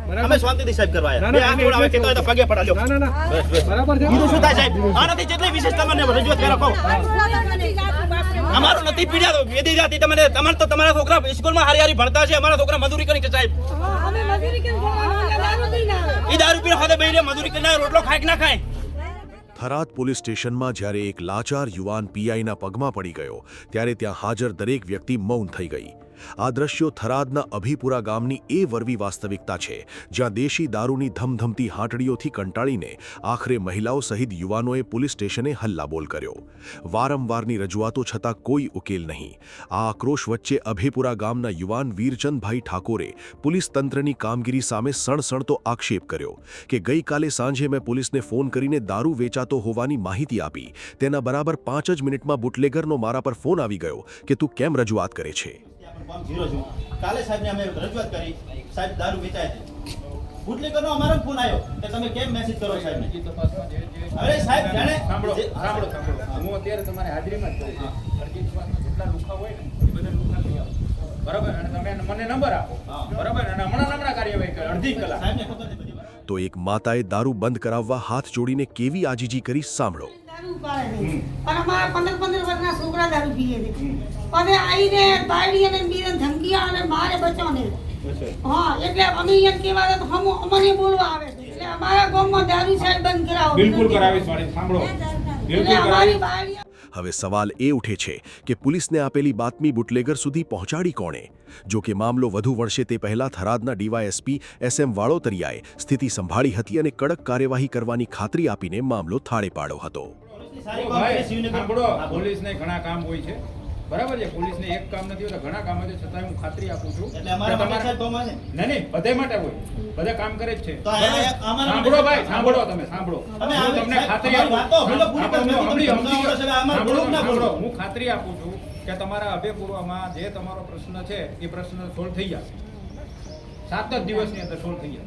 અમે શાંતિથી સાહેબ કરવા આવ્યા. બે હાથ જોડાવે કે તો પગે પડા લ્યો. ના બરાબર છે. બીજું શું થાય સાહેબ? આનાથી જેટલી વિશેષ તમને રજૂઆત કરો કહો. અમારું નથી પીડ્યા તો વેદી જાતી તમને તમારે તો તમારા છોકરા સ્કૂલમાં હારી ભણતા છે. અમારા છોકરા મજૂરી કરી છે સાહેબ. એ દારૂ પીને હાથે બેહીને મજૂરી કરીને રોટલો ખાય કે ના ખાય. થરાદ પોલીસ સ્ટેશનમાં જ્યારે એક લાચાર યુવાન પીઆઈના પગમાં પડી ગયો ત્યારે ત્યાં હાજર દરેક વ્યક્તિ મૌન થઈ ગઈ. આ દ્રશ્યો થરાદના અભીપુરા ગામની એ વરવી વાસ્તવિકતા છે જ્યાં દેશી દારૂની ધમધમતી હાટડીઓથી કંટાળીને આખરે મહિલાઓ સહિત યુવાનોએ પોલીસ સ્ટેશને હલ્લાબોલ કર્યો. વારંવારની રજૂઆતો છતાં કોઈ ઉકેલ નહીં. આ આક્રોશ વચ્ચે અભીપુરા ગામના યુવાન વીરચંદભાઈ ઠાકોરે પોલીસ તંત્રની કામગીરી સામે સણસણતો આક્ષેપ કર્યો કે ગઈકાલે સાંજે મેં પોલીસને ફોન કરીને દારૂ વેચાતો હોવાની માહિતી આપી. તેના બરાબર 5 જ મિનિટમાં બુટલેગરનો મારા પર ફોન આવી ગયો કે તું કેમ રજૂઆત કરે છે. કાલે સાહેબને અમે રજૂઆત કરી સાહેબ દારૂ વેચાય છે. બુટલેગરનો અમારો ફોન આવ્યો કે તમે કેમ મેસેજ કરો સાહેબને. અરે સાહેબ જાણે સાંભળો હું અત્યારે તમારી હાજરીમાં જ છું. અરજીમાં જેટલા લુખા હોય ને એ બધા લુખા લઈ આવો. બરાબર અને તમે મને નંબર આપો. બરાબર અને હમણાં કાર્યવાહી કરો અડધી કલાક. સાહેબને ખબર છે બધી. તો એક માતાએ દારૂ બંધ કરાવવા હાથ જોડીને કેવી આજીજી કરી સાંભળો. પણ અમારા 15 વર્ષના છોકરા દારૂ પીએ છે. હવે આવીને બાયડી અને બીરન ધમકી અને મારે બચાવને. હા એટલે અમે અહીંયા કહેવા તો અમને બોલવા આવે છે. એટલે અમારા ગામમાં દારૂ સાહેબ બંધ કરાવો. બિલકુલ કરાવીશ મારી સાંભળો. એટલે અમારી બાયડી હવે સવાલ એ ઉઠે છે કે પોલીસને આપેલી બાતમી બુટલેગર સુધી પહોંચાડી કોણે? જો કે મામલો વધુ વળશે તે પહેલા થરાદના ડીવાયએસપી SM વાળોતરિયાએ સ્થિતિ સંભાળી હતી અને કડક કાર્યવાહી કરવાની ખાતરી આપીને મામલો થાળે પાડ્યો હતો. સાંભળો, પોલીસને ઘણા કામ હોય છે. બરાબર છે, પોલીસને એક કામ નથી હોતા, ઘણા કામ હોય છે. છતાં હું ખાતરી આપું છું એટલે અમારા માટે સાહેબ તો માને નહીં બધે માટે હોય, બધા કામ કરે જ છે. તો અમારા સાંભળો ભાઈ, સાંભળો તમે સાંભળો. અમે હું તમને ખાતરી આપું હું ખાતરી આપું છું કે તમારા અભયપૂર્વમાં જે તમારો પ્રશ્ન છે એ પ્રશ્ન સોલ્વ થઈ જશે. 7 જ દિવસની અંદર સોલ્વ થઈ જશે.